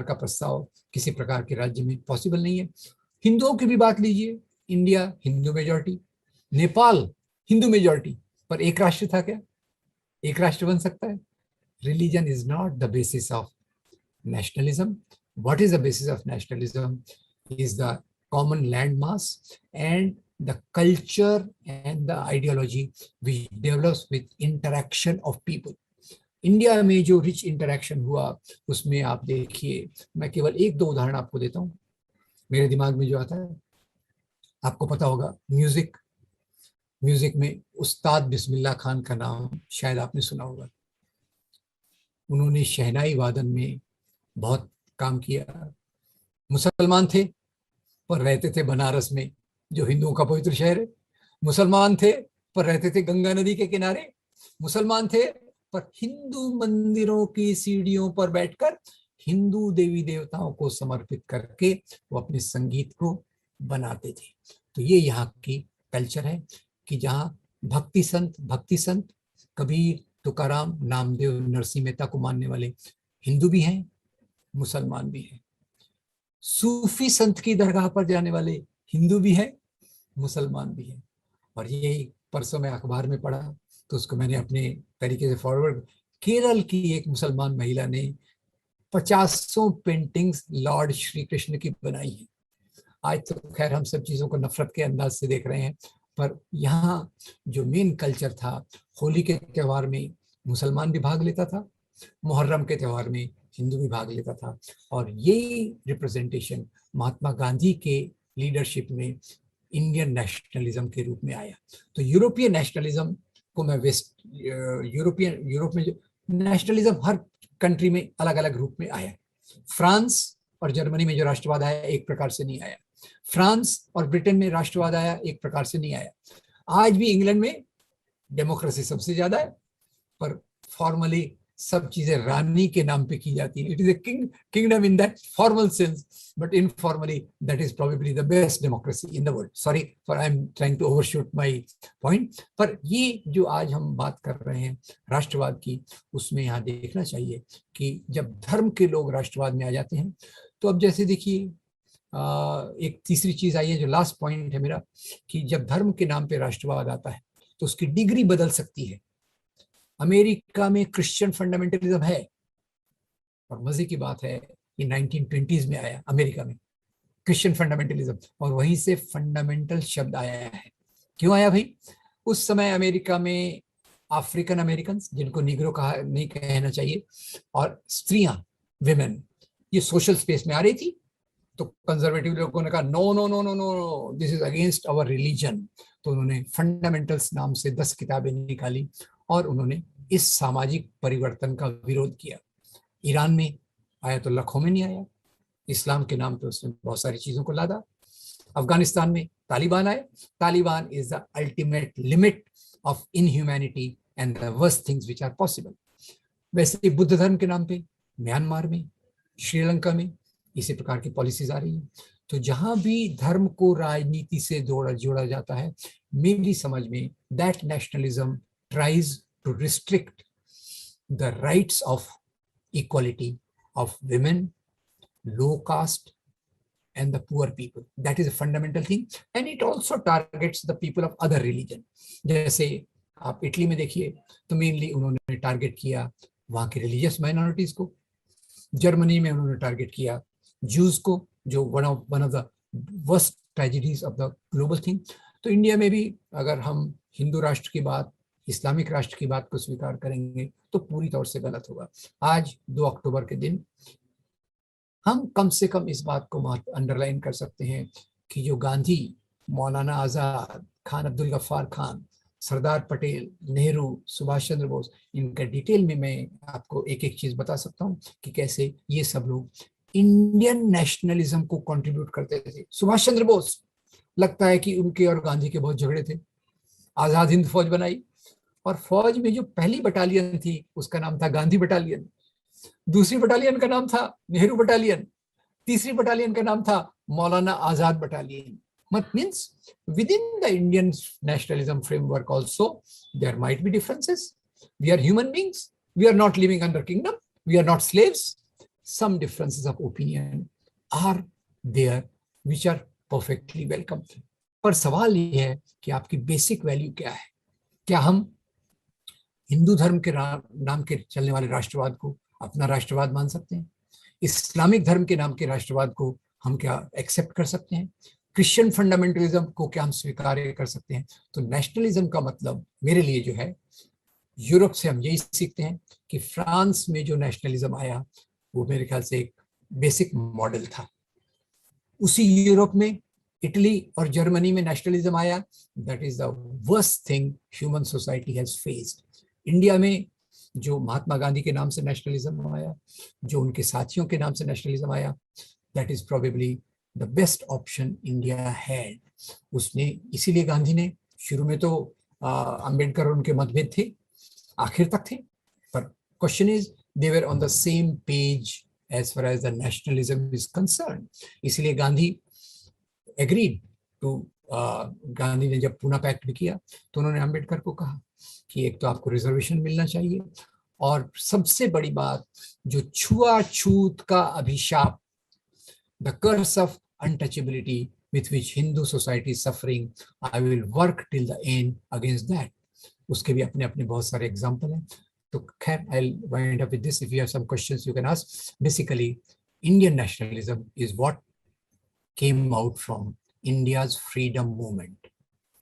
का प्रस्ताव किसी प्रकार के राज्य में पॉसिबल नहीं है। हिंदुओं की भी बात लीजिए, India Hindu majority, Nepal Hindu majority, पर एक राष्ट्र था क्या? एक राष्ट्र बन सकता है? Religion is not the basis of nationalism. What is the basis of nationalism is the common land mass and the culture and the ideology which develops with interaction of people. India में जो rich interaction हुआ उसमें आप देखिए, मैं केवल एक दो उदाहरण आपको देता हूँ मेरे दिमाग में जो आता है। आपको पता होगा म्यूजिक, म्यूजिक में उस्ताद बिस्मिल्लाह खान का नाम शायद आपने सुना होगा। उन्होंने शहनाई वादन में बहुत काम किया। मुसलमान थे पर रहते थे बनारस में, जो हिंदुओं का पवित्र शहर है। मुसलमान थे पर रहते थे गंगा नदी के किनारे। मुसलमान थे पर हिंदू मंदिरों की सीढ़ियों पर बैठकर हिंदू देवी देवताओं को समर्पित करके वो अपने संगीत को बनाते थे। तो ये यहाँ की कल्चर है कि जहाँ भक्ति संत कबीर, तुकाराम, नामदेव, नरसिंह मेहता को मानने वाले हिंदू भी हैं, मुसलमान भी हैं। सूफी संत की दरगाह पर जाने वाले हिंदू भी हैं, मुसलमान भी हैं। और ये परसों में अखबार में पढ़ा तो उसको मैंने अपने तरीके से फॉरवर्ड। केरल की एक मुसलमान महिला ने 50 पेंटिंग्स लॉर्ड श्री कृष्ण की बनाई है। आज तो खैर हम सब चीजों को नफरत के अंदाज से देख रहे हैं, पर यहाँ जो मेन कल्चर था, होली के त्यौहार में मुसलमान भी भाग लेता था, मुहर्रम के त्यौहार में हिंदू भी भाग लेता था। और यही रिप्रेजेंटेशन महात्मा गांधी के लीडरशिप में इंडियन नेशनलिज्म के रूप में आया। तो यूरोपियन नेशनलिज्म को मैं यूरोप में जो नेशनलिज्म हर कंट्री में अलग अलग रूप में आया। फ्रांस और जर्मनी में जो राष्ट्रवाद आया एक प्रकार से नहीं आया। फ्रांस और ब्रिटेन में राष्ट्रवाद आया एक प्रकार से नहीं आया। आज भी इंग्लैंड में डेमोक्रेसी सबसे ज्यादा है, पर फॉर्मली सब चीजें रानी के नाम पे की जाती है। It is a kingdom in that formal sense, but informally that is probably the best democracy in the world. Sorry for I am trying to overshoot my point. पर ये जो आज हम बात कर रहे हैं राष्ट्रवाद की, उसमें यहाँ देखना चाहिए कि जब धर्म के लोग राष्ट्रवाद में आ जाते हैं तो अब जैसे देखिए एक तीसरी चीज आई है जो लास्ट पॉइंट है मेरा, कि जब धर्म के नाम पे राष्ट्रवाद आता है तो उसकी डिग्री बदल सकती है। अमेरिका में क्रिश्चियन फंडामेंटलिज्म है, और मजे की बात है ये 1920s में आया अमेरिका में क्रिश्चियन फंडामेंटलिज्म, और वहीं से फंडामेंटल शब्द आया है। क्यों आया भाई? उस समय अमेरिका में अफ्रीकन अमेरिकन, जिनको निग्रो कहा नहीं कहना चाहिए, और स्त्रियां, विमेन, ये सोशल स्पेस में आ रही थी। तो कंजर्वेटिव लोगों ने कहा no no no no no, this is against our religion. तो उन्होंने फंडामेंटल्स नाम से 10 किताबें निकाली और उन्होंने इस सामाजिक परिवर्तन का विरोध किया। ईरान में आयतुल्लाह खोमेनी आया, इस्लाम के नाम पे उसने बहुत सारी चीजों को लादा। अफगानिस्तान में तालिबान आए। Taliban is the ultimate limit of inhumanity and the worst things which are possible. वैसे ही बुद्ध धर्म के नाम पे म्यांमार में, श्रीलंका में इसी प्रकार की पॉलिसीज आ रही हैं। तो जहां भी धर्म को राजनीति से जोड़ा जाता है, मेरी समझ में that nationalism tries to restrict the rights of equality of women, low caste, and the poor people. That is a fundamental thing, and it also targets the people of other religion. जैसे आप Italy में देखिए तो mainly उन्होंने target किया वहाँ के religious minorities को। जर्मनी में उन्होंने टारगेट किया जूस को, जो one of the worst tragedies of the global thing. तो इंडिया में भी अगर हम हिंदू राष्ट्र की बात, इस्लामिक राष्ट्र की बात को स्वीकार करेंगे तो पूरी तौर से गलत होगा। आज 2 अक्टूबर के दिन हम कम से कम इस बात को अंडरलाइन कर सकते हैं कि जो गांधी, मौलाना आजाद, खान अब्दुल गफ्फार खान, सरदार पटेल, नेहरू, सुभाष चंद्र बोस, इनका डिटेल में मैं आपको एक एक चीज बता सकता हूँ कि कैसे ये सब लोग इंडियन नेशनलिज्म को कंट्रीब्यूट करते थे। सुभाष चंद्र बोस, लगता है कि उनके और गांधी के बहुत झगड़े थे। आजाद हिंद फौज बनाई, और फौज में जो पहली बटालियन थी उसका नाम था गांधी बटालियन, दूसरी बटालियन का नाम था नेहरू बटालियन, तीसरी बटालियन का नाम था Maulana Azad battalion. What means within the Indian nationalism framework also there might be differences. We are human beings. We are not living under kingdom. We are not slaves. some differences of opinion are there which are perfectly welcome. पर सवाल ये है कि आपकी basic value क्या है? क्या हम हिंदू धर्म के नाम के चलने वाले राष्ट्रवाद को अपना राष्ट्रवाद मान सकते हैं? इस्लामिक धर्म के नाम के राष्ट्रवाद को हम क्या एक्सेप्ट कर सकते हैं? क्रिश्चियन फंडामेंटलिज्म को क्या हम स्वीकार कर सकते हैं? तो नेशनलिज्म का मतलब मेरे लिए जो है, यूरोप से हम यही सीखते हैं कि फ्रांस में जो नेशनलिज्म आया वो मेरे ख्याल से एक बेसिक मॉडल था। उसी यूरोप में इटली और जर्मनी में नेशनलिज्म आया, that is the worst thing human society has faced. India में जो महात्मा गांधी के नाम से नेशनलिज्म आया, जो उनके साथियों के नाम से नेशनलिज्म आया, that is probably the best option India had. उसने इसीलिए गांधी ने शुरू में तो अंबेडकर और उनके मतभेद थे, आखिर तक थे, पर question is they were on the same page as far as the nationalism is concerned. इसलिए गांधी agreed to गांधी ने जब पूना पैक्ट भी किया तो उन्होंने अंबेडकर को कहा कि एक तो आपको रिजर्वेशन मिलना चाहिए, और सबसे बड़ी बात जो छुआछूत का अभिशाप, the curse of untouchability with which Hindu society is suffering, I will work till the end against that. उसके भी अपने अपने बहुत सारे एग्जाम्पल हैं। तो खैर, I'll wind up with this. If you have some questions, you can ask. Basically, Indian nationalism is what came out from India's freedom movement.